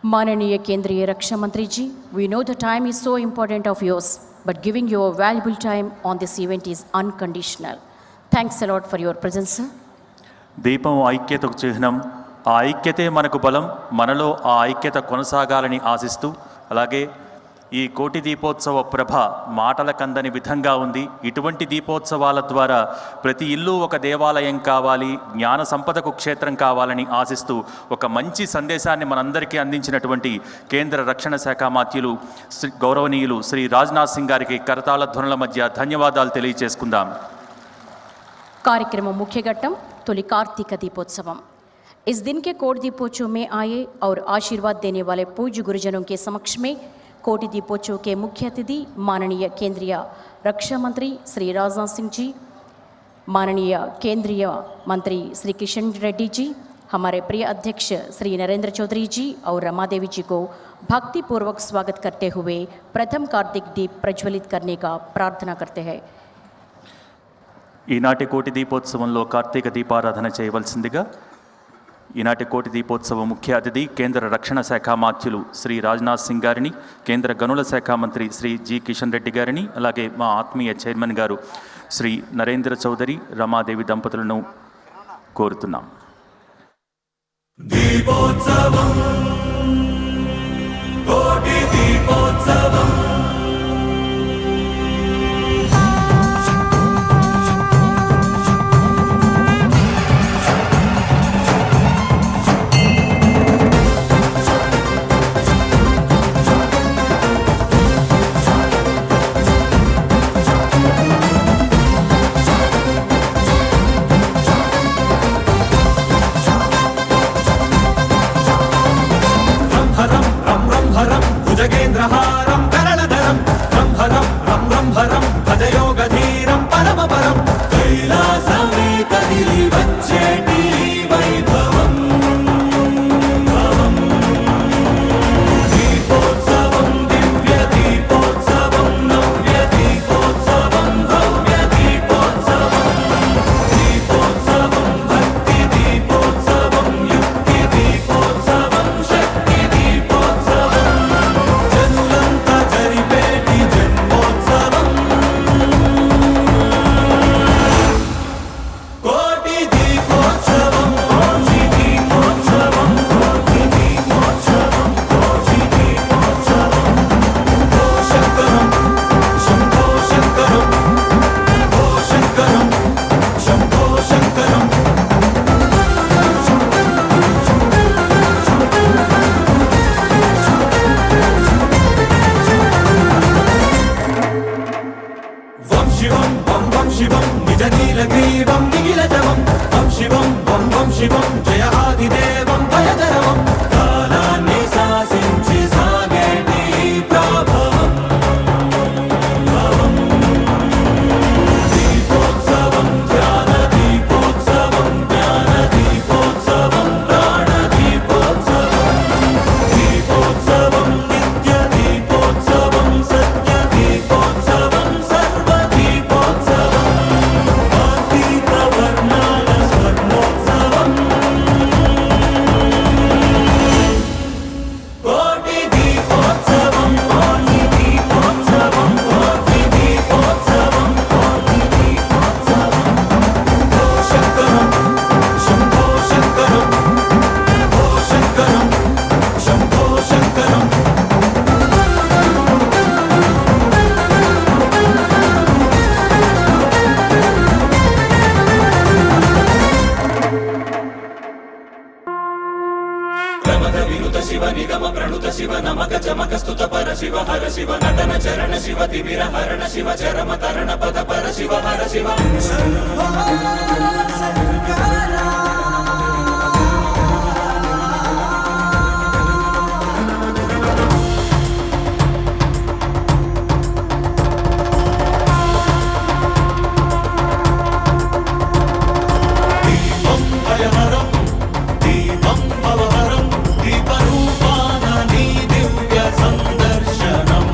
माननीय केंद्रीय रक्षा मंत्री जी, we know the time is so important of yours, but giving your valuable time on this event is unconditional. Thanks a lot for your presence, sir. దీపం ఐక్యతకు చిహ్నం. ఆ ఐక్యతే మనకు బలం. మనలో ఆ ఐక్యత కొనసాగాలని ఆశిస్తూ, అలాగే ఈ కోటి దీపోత్సవ ప్రభ మాటల కందని విధంగా ఉంది. ఇటువంటి దీపోత్సవాల ద్వారా ప్రతి ఇల్లు ఒక దేవాలయం కావాలి, జ్ఞాన సంపదకు క్షేత్రం కావాలని ఆశిస్తూ ఒక మంచి సందేశాన్ని మనందరికీ అందించినటువంటి కేంద్ర రక్షణ శాఖ మాత్యులు గౌరవనీయులు శ్రీ రాజ్నాథ్ సింగ్ గారికి కరతాళ ధ్వనుల మధ్య ధన్యవాదాలు తెలియజేసుకుందాం. कार्यक्रम मुख्य घट्टम तोली कार्तिक दीपोत्सवम. इस दिन के कोटि दीपोत्सव में आए और आशीर्वाद देने वाले पूज्य गुरुजनों के समक्ष में कोटि दीपोत्सव के मुख्य अतिथि माननीय केंद्रीय रक्षा मंत्री श्री राजनाथ सिंह जी, माननीय केंद्रीय मंत्री श्री किशन रेड्डी जी, हमारे प्रिय अध्यक्ष श्री नरेंद्र चौधरी जी और रमा देवी जी को भक्तिपूर्वक स्वागत करते हुए प्रथम कार्तिक दीप प्रज्वलित करने का प्रार्थना करते हैं. ఈనాటి కోటి దీపోత్సవంలో కార్తీక దీపారాధన చేయవలసిందిగా ఈనాటి కోటి దీపోత్సవ ముఖ్య అతిథి కేంద్ర రక్షణ శాఖ మాత్యులు శ్రీ రాజ్నాథ్ సింగ్ గారిని, కేంద్ర గనుల శాఖ మంత్రి శ్రీ జి కిషన్ రెడ్డి గారిని, అలాగే మా ఆత్మీయ చైర్మన్ గారు శ్రీ నరేంద్ర చౌదరి, రమాదేవి దంపతులను కోరుతున్నాం. దీపోత్సవం, కోటి దీపోత్సవం. జగేంద్రహారం కరళధరం రంభరం రం రంభరం భజయోగధీరం పరమపరం కైలాసమే కదిలి వచ్చేటి వైభవం దీపోత్సవం దివ్య దీపోత్సవం నవ్య దీపోత్సవం భవ్య దీపోత్సవం దీపోత్సవం భక్తి దీపోత్సవం యుక్తి దీపోత్సవం శక్తి దీపోత్సవం శివం వం వం శివం నిజ నీలగ్రీవం నిఖిలజవం వం శివం వం వం శివం జయ ఆదిదేవం భయధరవం కాలాన్ని శాసించి సాగేటి ప్రభవం దీపోత్సవం ధ్యాన దీపోత్సవం జ్ఞాన దీపోత్సవం ప్రాణ దీపోత్సవం దీపోత్సవం నిత్య దీపోత్సవం సత్య దీపోత్సవం సర్వ దీపోత్సవం కార్తీక వర్ణాల స్వర్ణోత్సవం కోటి దీపోత్సవం కోటి దీపోత్సవం కోటి దీపోత్సవం కోటి దీపోత్సవం ఓ శంకరం శంభో శంకరం ఓ శంకరం శంభో శంకరం. ప్రమద వినుత శివ నిగమ ప్రణుత శివ నమక చమక స్తుత పర శివ హర శివ నటన చరణ శివ తిమిర హరణ శివ చరమ తరణ పద పర శివ హర శివ దీపం భయహరం దీపం భవహరం దీపరూపాన నీ దివ్య సందర్శనం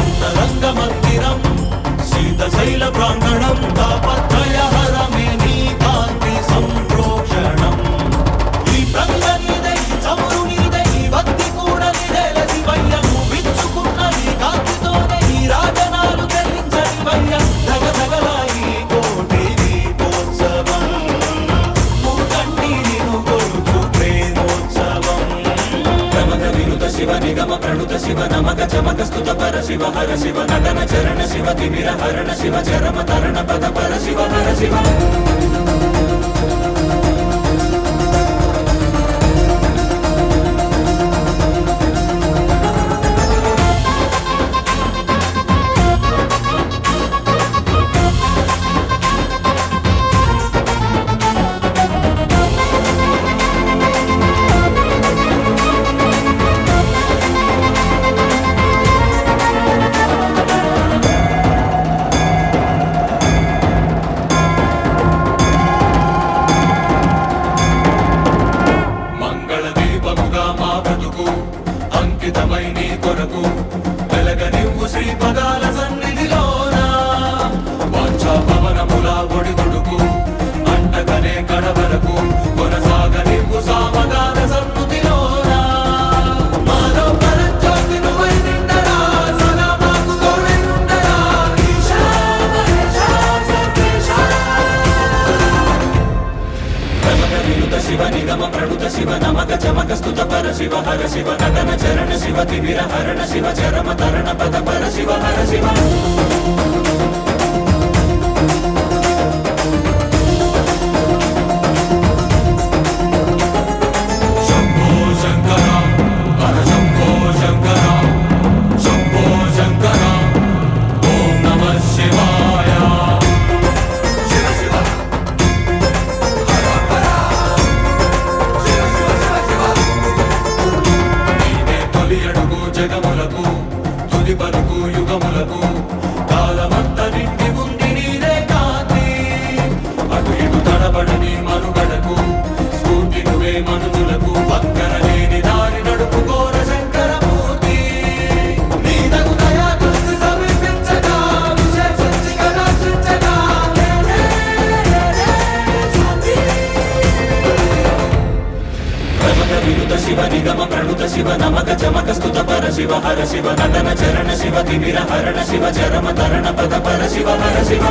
అంతరంగ మందిరం శీతశైల ప్రాంగణం తాపత్రయహరమే నీ కాంతి సంప్రోక్ష శివ నిగమ ప్రణుత శివ నమక చమక స్తుత పర శివ హర శివ నటన చరణ శివ తిమిర హరణ శివ చరమ తరణ పద పర శివ హర శివ మంగళ దీపముగా మా బ్రతుకు అంకితమై నీ కొరకు వెలగనివ్వు శ్రీ పదాల సన్నిధిలోన వాంఛా పవనముల ఒడిదుడుకు అంటకనే కడవరకు కొనసాగనివ్వు సామగాన సన్నుతిలోన మాలో పరంజ్యోతి నువ్వై నిండరా సదా మాకు తోడై ఉండరా ఈశా మహేశా సర్వేశా ప్రమద వినుత శివ నిగమ ప్రణుత శివ నమక చమక స్తుత పర శివ హర శివ నటన చరణ శివ తిమిర హరణ శివ చరమ తరణ పద పర శివ హర శివ శంభో శంకర హర శంభో శంకర శంభో శంకర ఓం నమః శివాయ శివ శివ నీవే తొలి అడుగు జగములకు తుది పలుకు యుగములకు కాలమంత నిండి ఉంది నీదే కాంతి అటు ఇటు తడబడని మనుగడకు స్ఫూర్తి నువ్వే మనుజులకు పక్కన లేని దారి నడుపుకోర శంకరమూర్తి నీదగు దయా దృష్టి సమీపించగా విశేషించి కటాక్షించగా శాంతి ప్రమద వినుత శివ నిగమ ప్రణుత శివ నమక చమక స్తుత పర శివ హర శివ నటన చరణ శివ తిమిర హరణ శివ చరమ తరణ పద పర శివ హర శివ